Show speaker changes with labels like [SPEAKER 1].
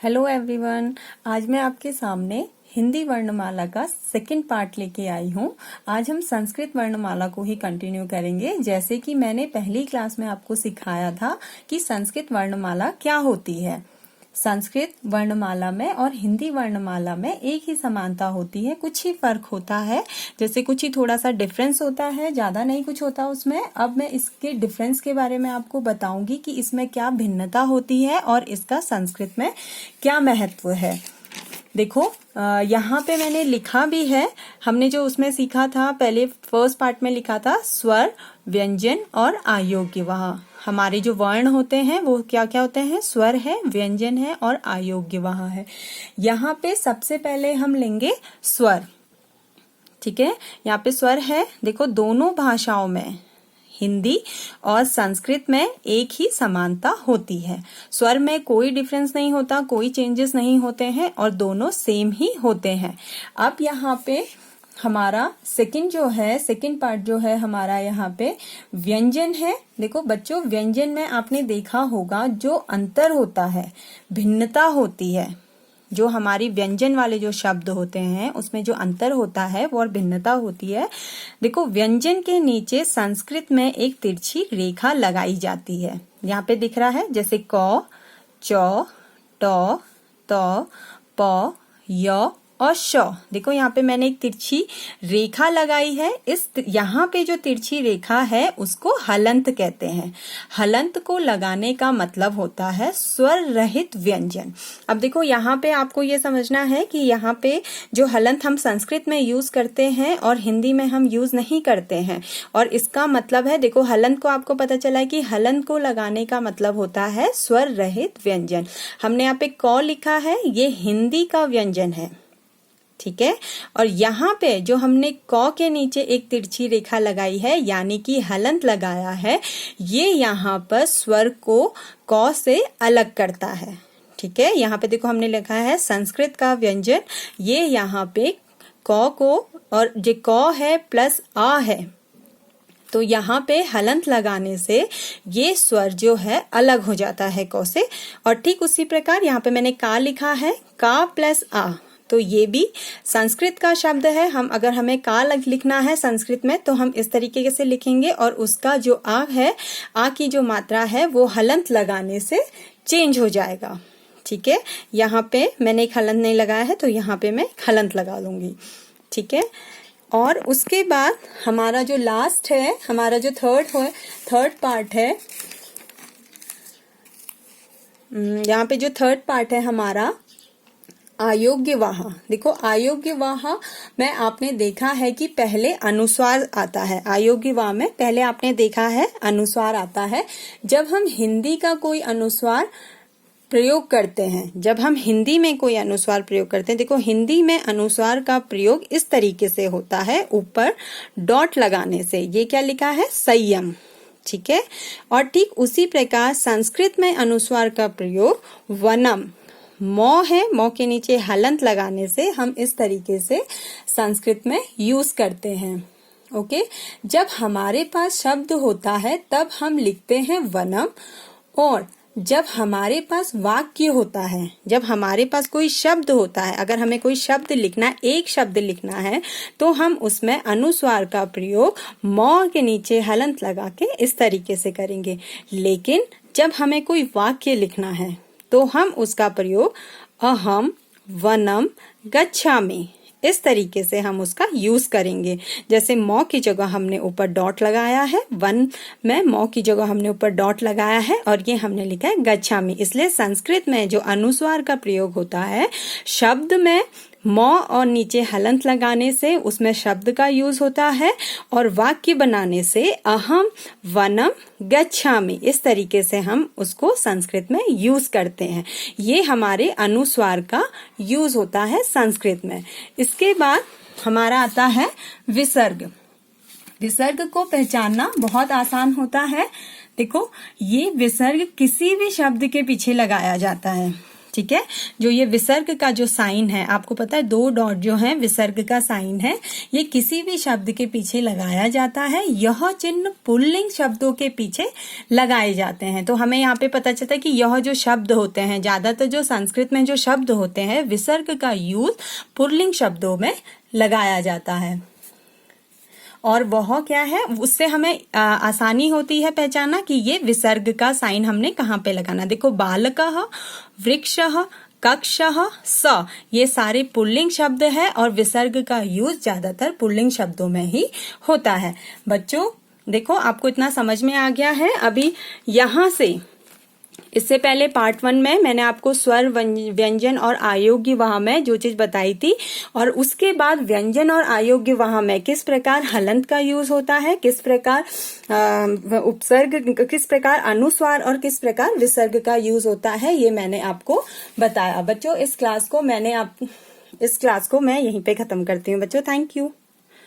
[SPEAKER 1] Hello everyone, आज मैं आपके सामने हिंदी वर्णमाला का सेकंड पार्ट लेके आई हूँ। आज हम संस्कृत वर्णमाला को ही कंटिन्यू करेंगे। जैसे कि मैंने पहली क्लास में आपको सिखाया था कि संस्कृत वर्णमाला क्या होती है। संस्कृत वर्णमाला में और हिंदी वर्णमाला में एक ही समानता होती है, कुछ ही फर्क होता है, जैसे कुछ ही थोड़ा सा डिफरेंस होता है, ज्यादा नहीं कुछ होता उसमें। अब मैं इसके डिफरेंस के बारे में आपको बताऊंगी कि इसमें क्या भिन्नता होती है और इसका संस्कृत में क्या महत्व है। देखो यहाँ पे मैंने लिखा भी है, हमने जो उसमें सीखा था पहले फर्स्ट पार्ट में लिखा था स्वर, व्यंजन और आयोग्य। वहाँ हमारे जो वर्ण होते हैं वो क्या क्या होते हैं, स्वर है, व्यंजन है और आयोग्य वहाँ है। यहाँ पे सबसे पहले हम लेंगे स्वर। ठीक है, यहाँ पे स्वर है। देखो दोनों भाषाओं में, हिंदी और संस्कृत में एक ही समानता होती है। स्वर में कोई डिफरेंस नहीं होता, कोई चेंजेस नहीं होते हैं और दोनों सेम ही होते हैं। अब यहाँ पे हमारा सेकंड पार्ट जो है हमारा यहाँ पे व्यंजन है। देखो बच्चों, व्यंजन में आपने देखा होगा जो अंतर होता है, भिन्नता होती है, जो हमारी व्यंजन वाले जो शब्द होते हैं उसमें जो अंतर होता है वो और भिन्नता होती है। देखो व्यंजन के नीचे संस्कृत में एक तिरछी रेखा लगाई जाती है। यहाँ पे दिख रहा है, जैसे क, च, ट, त, प, य और श। देखो यहाँ पे मैंने एक तिरछी रेखा लगाई है। इस यहाँ पे जो तिरछी रेखा है उसको हलंत कहते हैं। हलंत को लगाने का मतलब होता है स्वर रहित व्यंजन। अब देखो यहाँ पे आपको ये समझना है कि यहाँ पे जो हलंत हम संस्कृत में यूज करते हैं और हिंदी में हम यूज नहीं करते हैं, और इसका मतलब है, देखो हलंत को आपको पता चला है कि हलंत को लगाने का मतलब होता है स्वर रहित व्यंजन। हमने यहाँ पे क लिखा है, ये हिंदी का व्यंजन है। ठीक है, और यहाँ पे जो हमने क के नीचे एक तिरछी रेखा लगाई है यानी कि हलंत लगाया है, ये यहाँ पर स्वर को क से अलग करता है। ठीक है, यहाँ पे देखो हमने लिखा है संस्कृत का व्यंजन, ये यहाँ पे क को, और जो क है प्लस आ है, तो यहाँ पे हलंत लगाने से ये स्वर जो है अलग हो जाता है क से। और ठीक उसी प्रकार यहाँ पे मैंने का लिखा है, का प्लस आ, तो ये भी संस्कृत का शब्द है। हम अगर हमें का लिखना है संस्कृत में तो हम इस तरीके से लिखेंगे, और उसका जो आ है, आ की जो मात्रा है वो हलंत लगाने से चेंज हो जाएगा। ठीक है, यहाँ पे मैंने एक हलंत नहीं लगाया है तो यहाँ पे मैं हलंत लगा लूंगी। ठीक है, और उसके बाद हमारा जो लास्ट है, हमारा जो थर्ड पार्ट है, यहाँ पे जो थर्ड पार्ट है हमारा अयोग्यवाह। देखो अयोग्यवाह में आपने देखा है कि पहले अनुस्वार आता है। अयोग्यवाह में पहले आपने देखा है अनुस्वार आता है। जब हम हिंदी का कोई अनुस्वार प्रयोग करते हैं, जब हम हिंदी में कोई अनुस्वार प्रयोग करते हैं, देखो हिंदी में अनुस्वार का प्रयोग इस तरीके से होता है, ऊपर डॉट लगाने से। ये क्या लिखा है, संयम। ठीक है, और ठीक उसी प्रकार संस्कृत में अनुस्वार का प्रयोग वनम, मौ है, मौ के नीचे हलंत लगाने से हम इस तरीके से संस्कृत में यूज करते हैं। ओके, जब हमारे पास शब्द होता है तब हम लिखते हैं वनम, और जब हमारे पास वाक्य होता है, जब हमारे पास कोई शब्द होता है, अगर हमें कोई शब्द लिखना, एक शब्द लिखना है, तो हम उसमें अनुस्वार का प्रयोग मौ के नीचे हलंत लगा के इस तरीके से करेंगे। लेकिन जब हमें कोई वाक्य लिखना है तो हम उसका प्रयोग अहम वनम गच्छामि, इस तरीके से हम उसका यूज करेंगे। जैसे मौ की जगह हमने ऊपर डॉट लगाया है, वन में मौ की जगह हमने ऊपर डॉट लगाया है, और ये हमने लिखा है गच्छामि। इसलिए संस्कृत में जो अनुस्वार का प्रयोग होता है, शब्द में मौ और नीचे हलंत लगाने से उसमें शब्द का यूज होता है, और वाक्य बनाने से अहम वनम गच्छामि, इस तरीके से हम उसको संस्कृत में यूज करते हैं। ये हमारे अनुस्वार का यूज होता है संस्कृत में। इसके बाद हमारा आता है विसर्ग। विसर्ग को पहचानना बहुत आसान होता है। देखो ये विसर्ग किसी भी शब्द के पीछे लगाया जाता है। ठीक है। जो ये विसर्ग का जो साइन है, आपको पता है 2 डॉट जो है विसर्ग का साइन है, ये किसी भी शब्द के पीछे लगाया जाता है। यह चिन्ह पुल्लिंग शब्दों के पीछे लगाए जाते हैं। तो हमें यहाँ पे पता चलता है कि यह जो शब्द होते हैं, ज्यादातर जो संस्कृत में जो शब्द होते हैं, विसर्ग का यूज पुल्लिंग शब्दों में लगाया जाता है। और वह क्या है, उससे हमें आसानी होती है पहचाना कि ये विसर्ग का साइन हमने कहाँ पे लगाना। देखो, बालकः, वृक्षः, कक्षः, स, ये सारे पुल्लिंग शब्द है और विसर्ग का यूज ज्यादातर पुल्लिंग शब्दों में ही होता है। बच्चों देखो, आपको इतना समझ में आ गया है। अभी यहाँ से, इससे पहले पार्ट 1 में मैंने आपको स्वर, व्यंजन और अयोग्य वहां में जो चीज बताई थी, और उसके बाद व्यंजन और अयोग्य वहां में किस प्रकार हलंत का यूज होता है, किस प्रकार उपसर्ग, किस प्रकार अनुस्वार और किस प्रकार विसर्ग का यूज होता है, ये मैंने आपको बताया। बच्चों इस क्लास को मैं यहीं पे खत्म करती हूँ। बच्चों थैंक यू।